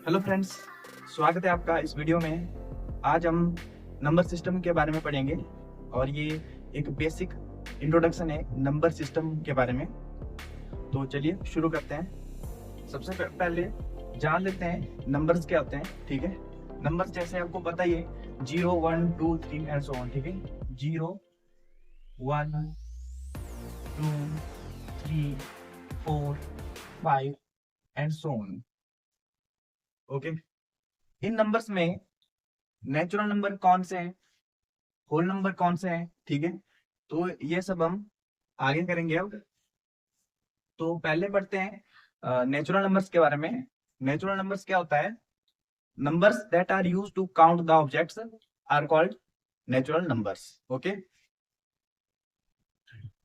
Hello friends, स्वागत है आपका इस वीडियो में। आज हम नंबर सिस्टम के बारे में पढ़ेंगे और ये एक बेसिक इंट्रोडक्शन है नंबर सिस्टम के बारे में। तो चलिए शुरू करते हैं। सबसे पहले जान लेते हैं नंबर्स क्या होते हैं। ठीक है, नंबर्स जैसे आपको पता ही है 0 1 2 3 एंड सो ऑन। ठीक है, 0 1 2 3 4 5 and so on. Okay, in numbers में नेचुरल नंबर कौन से हैं, होल नंबर कौन से हैं। ठीक है, तो ये सब हम आगे करेंगे। अब तो पहले पढ़ते हैं नेचुरल नंबर्स के बारे में। नेचुरल नंबर्स क्या होता है? Numbers that are used to count the objects are called natural numbers. Okay,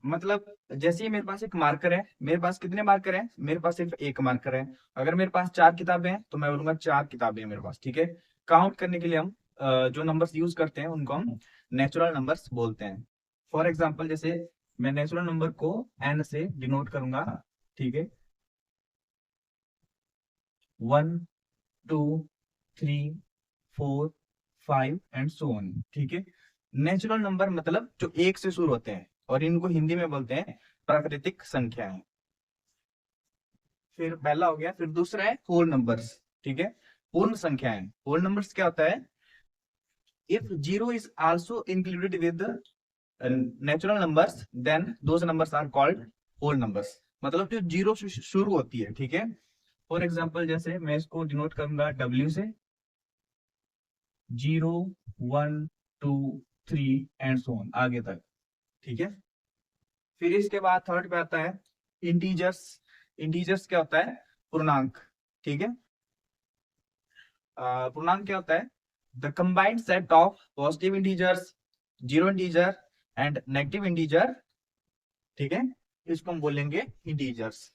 मतलब जैसे ही मेरे पास एक मार्कर है, मेरे पास कितने मार्कर हैं? मेरे पास सिर्फ एक मार्कर है। अगर मेरे पास 4 किताबें हैं तो मैं बोलूंगा 4 किताबें हैं मेरे पास। ठीक है, काउंट करने के लिए हम जो नंबर्स यूज करते हैं उनको हम नेचुरल नंबर्स बोलते हैं। फॉर एग्जाम्पल, जैसे मैं नेचुरल नंबर को एन से डिनोट करूंगा। ठीक है, 1 2 3 4 5 एंड सो ऑन। ठीक है, नेचुरल नंबर मतलब जो एक से शुरू होते हैं और इनको हिंदी में बोलते हैं प्राकृतिक संख्याएं। फिर पहला हो गया, फिर दूसरा है होल नंबर्स। ठीक है, पूर्ण संख्याएं। होल नंबर्स क्या होता है? If zero is also included with natural numbers then those numbers are called whole numbers. मतलब जो जीरो से शुरू होती है। ठीक है, फॉर एग्जाम्पल जैसे मैं इसको डिनोट करूंगा डब्ल्यू से, 0 1 2 3 एंड सो ऑन आगे तक। ठीक है, फिर इसके बाद थर्ड पे आता है इंटीजर्स। इंटीजर्स क्या होता है? पूर्णांक। ठीक है, पूर्णांक क्या होता है? The combined set of positive integers, zero integer and negative integer. ठीक है, इसको हम बोलेंगे इंटीजर्स।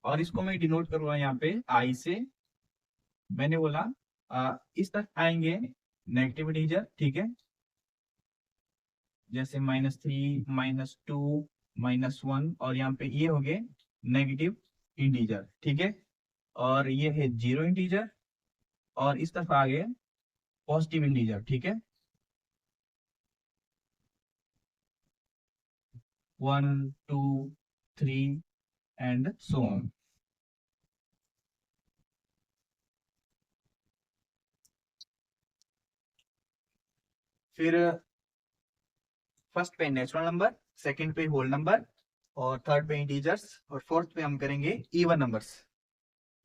और इसको मैं डिनोट करूंगा यहाँ पे आई से। मैंने बोला इस तक आएंगे नेगेटिव इंटीजर। ठीक है, जैसे -3 -2 -1, और यहाँ पे ये हो गए नेगेटिव इंटीजर। ठीक है, और ये है जीरो इंटीजर, और इस तरफ आ गए पॉजिटिव इंटीजर। ठीक है, 1 2 3 एंड सो ऑन। फिर फर्स्ट पे नेचुरल नंबर, सेकंड पे होल नंबर, और थर्ड पे इंटीजर्स, और फोर्थ पे हम करेंगे इवन नंबर्स।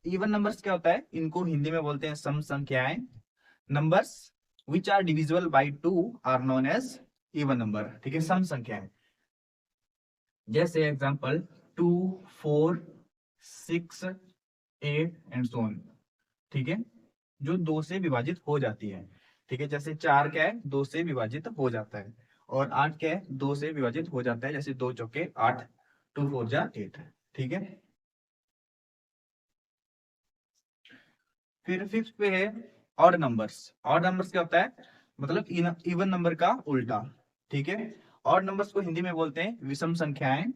इवन नंबर्स क्या होता है? इनको हिंदी में बोलते हैं सम संख्याएं। Numbers which are divisible by 2 are known as even number. ठीक है, सम संख्याएं। जैसे एग्जांपल 2 4 6 8 एंड सो ऑन। ठीक है, जो 2 से विभाजित हो जाती है। ठीक है, जैसे 4 क्या है? 2 से विभाजित हो जाता है। और 8 क्या है? 2 से विभाजित हो जाता है, जैसे 2 चौके 8, 2 4 जा 8। ठीक है, फिर फिफ्थ पे है ऑड नंबर्स। ऑड नंबर्स क्या होता है? मतलब इवन नंबर का उल्टा। ठीक है, ऑड नंबर्स को हिंदी में बोलते हैं विषम संख्याएं।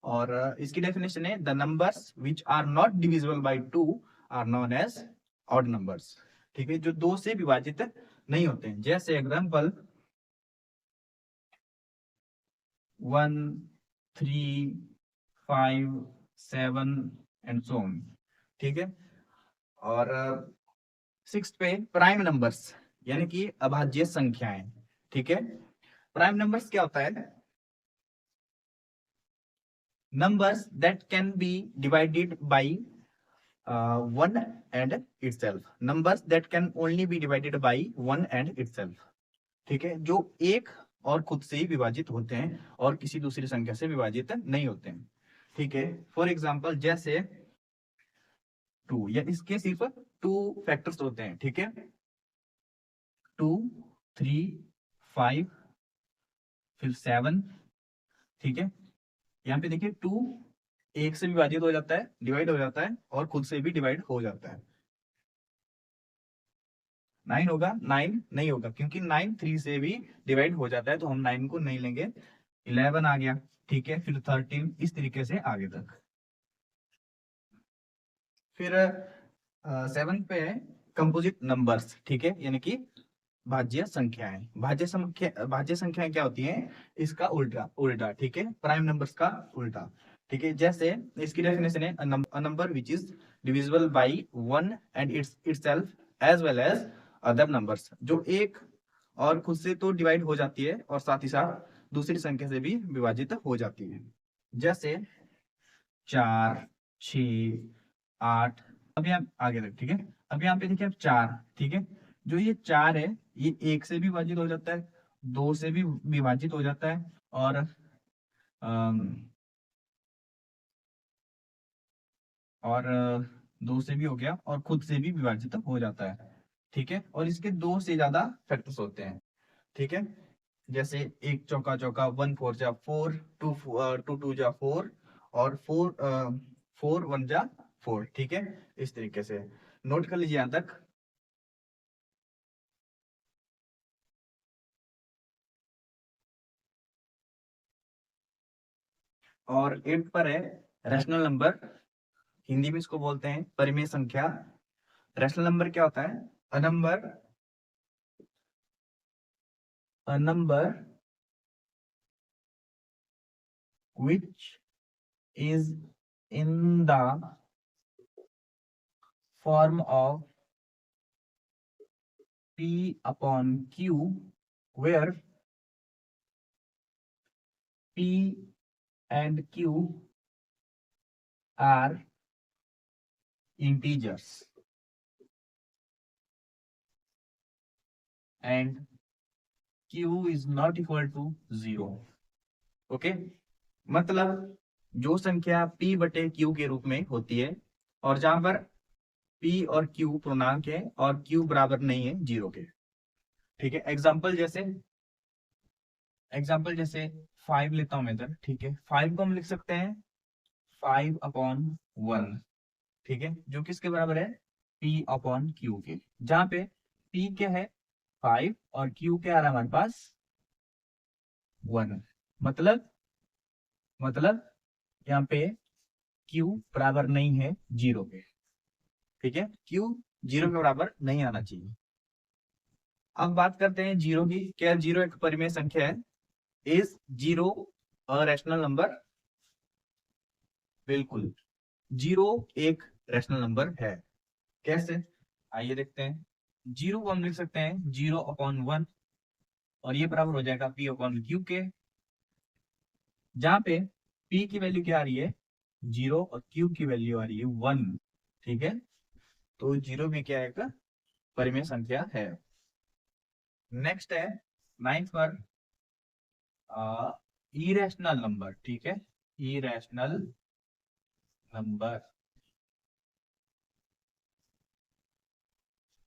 और इसकी डेफिनेशन है the numbers which are not divisible by 2 are known as odd numbers. ठीक है, जो 2 से विभाजित नहीं होते हैं। जैसे एग्जांपल 1 3 5 7 एंड सो ऑन। ठीक है, और सिक्स पे प्राइम नंबर्स, यानी कि अभाज्य संख्याएं। ठीक है, प्राइम नंबर्स क्या होता है? Numbers that can be divided by one and itself. Numbers that can only be divided by one and itself. ठीक है, जो एक और खुद से ही विभाजित होते हैं और किसी दूसरी संख्या से विभाजित नहीं होते हैं। ठीक है, फॉर एग्जाम्पल जैसे 2, या इसके सिर्फ 2 फैक्टर्स होते हैं। ठीक है, 2 3 5 फिर 7। ठीक है, यहाँ पे देखिए 2 एक से विभाजित हो जाता है, डिवाइड हो जाता है, और खुद से भी डिवाइड हो जाता है। 9 होगा? 9 नहीं होगा, क्योंकि 9 3 से भी डिवाइड हो जाता है, तो हम 9 को नहीं लेंगे। 11 आ गया। ठीक है, फिर 13, इस तरीके से आगे तक। फिर सेवन्थ पे है कंपोजिट नंबर्स, ठीक है, यानी कि भाज्य संख्याएं। भाज्य संख्याएं क्या होती हैं? इसका उल्टा उल्टा, ठीक है, प्राइम नंबर्स का उल्टा, ठीक है। जैसे इसकी डेफिनेशन है, a number which is divisible by one and itself as well as other numbers, जो एक और खुद से तो डिवाइड हो जाती है और साथ ही साथ दूसरी संख्या से भी विभाजित हो जाती है। जैसे 4, 6, 8। अभी आप आगे तक, ठीक है। अभी यहाँ पे देखिए आप 4, ठीक है। जो ये 4 है, ये एक से भी विभाजित हो जाता है, दो से भी विभाजित हो जाता है, और दो से भी हो गया और खुद से भी विभाजित हो जाता है, ठीक है। और इसके दो से ज्यादा फैक्टर्स होते हैं, ठीक है। जैसे एक चौका चौका, 1 4 जा 4, 2 2 2 जा 4, और 4 4 1 जा 4, ठीक है। इस तरीके से नोट कर लीजिए यहाँ तक। और 8 पर है रैशनल नंबर, हिंदी में इसको बोलते हैं परिमेय संख्या। रैशनल नंबर क्या होता है? A number which is in the form of P upon Q, where P and Q are integers and Q is not equal to 0। Okay, मतलब जो संख्या P बटे Q के रूप में होती है, और जहां पर P और Q पूर्णांक है और Q बराबर नहीं है 0 के, ठीक है। एग्जाम्पल जैसे 5 लेता हूं मैं इधर, ठीक है। 5 को हम लिख सकते हैं 5/1, ठीक है, जो किसके बराबर है? P/Q के, जहां पे P क्या है? 5, और Q क्या आ रहा है हमारे पास? 1। मतलब यहाँ पे Q बराबर नहीं है 0 के, ठीक है। Q 0 के बराबर नहीं आना चाहिए। अब बात करते हैं जीरो की। क्या जीरो एक परिमेय संख्या है? Is zero a rational number? बिल्कुल, जीरो एक रैशनल नंबर है। कैसे? आइए देखते हैं। जीरो को हम लिख सकते हैं 0/1, और ये बराबर हो जाएगा P/Q के, जहां पे P की वैल्यू क्या आ रही है? 0, और Q की वैल्यू आ रही है 1, ठीक है। तो जीरो में क्या है? एक परिमेय संख्या है। नेक्स्ट है 9th पर इरेशनल नंबर, ठीक है, इरेशनल नंबर,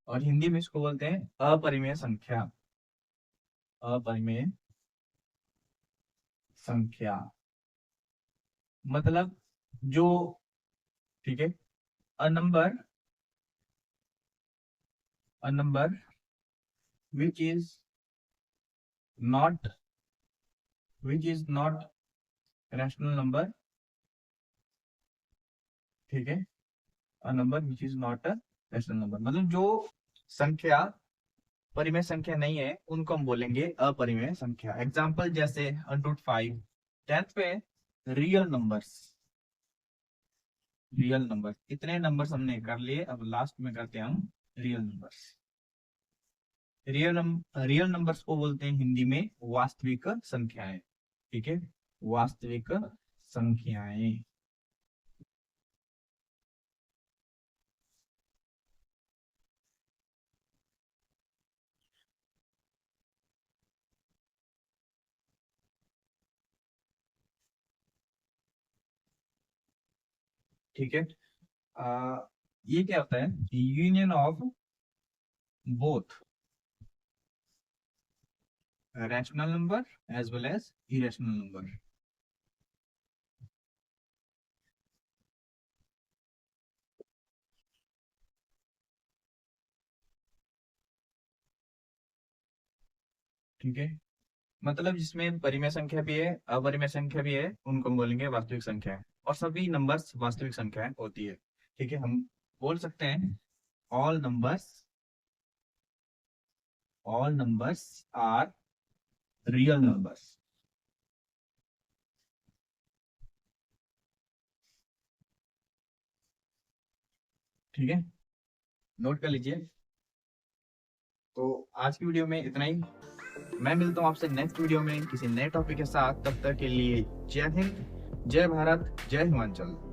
और हिंदी में इसको बोलते हैं अपरिमेय संख्या। अपरिमेय संख्या मतलब जो, ठीक है, a number which is not rational number, ठीक है। A number which is not a rational number, मतलब जो संख्या परिमेय संख्या नहीं है उनको हम बोलेंगे अपरिमेय संख्या। एग्जाम्पल जैसे √5। 10th पे रियल नंबर्स। इतने नंबर्स हमने कर लिए, अब लास्ट में करते हैं हम रियल नंबर्स। रियल नंबर्स को बोलते हैं हिंदी में वास्तविक संख्याएं, ठीक है, वास्तविक संख्याएं। ठीक है। ये क्या होता है? Union of both rational number as well as irrational number. ठीक है, मतलब जिसमें परिमेय संख्या भी है अपरिमेय संख्या भी है, उनको हम बोलेंगे वास्तविक संख्या है, और सभी नंबर्स वास्तविक संख्याएं होती है, ठीक है। हम बोल सकते हैं all numbers are real numbers. ठीक है, नोट कर लीजिए। तो आज की वीडियो में इतना ही। मैं मिलता हूँ आपसे नेक्स्ट वीडियो में किसी नए टॉपिक के साथ। तब तक के लिए जय हिंद, जय भारत, जय हिमाचल।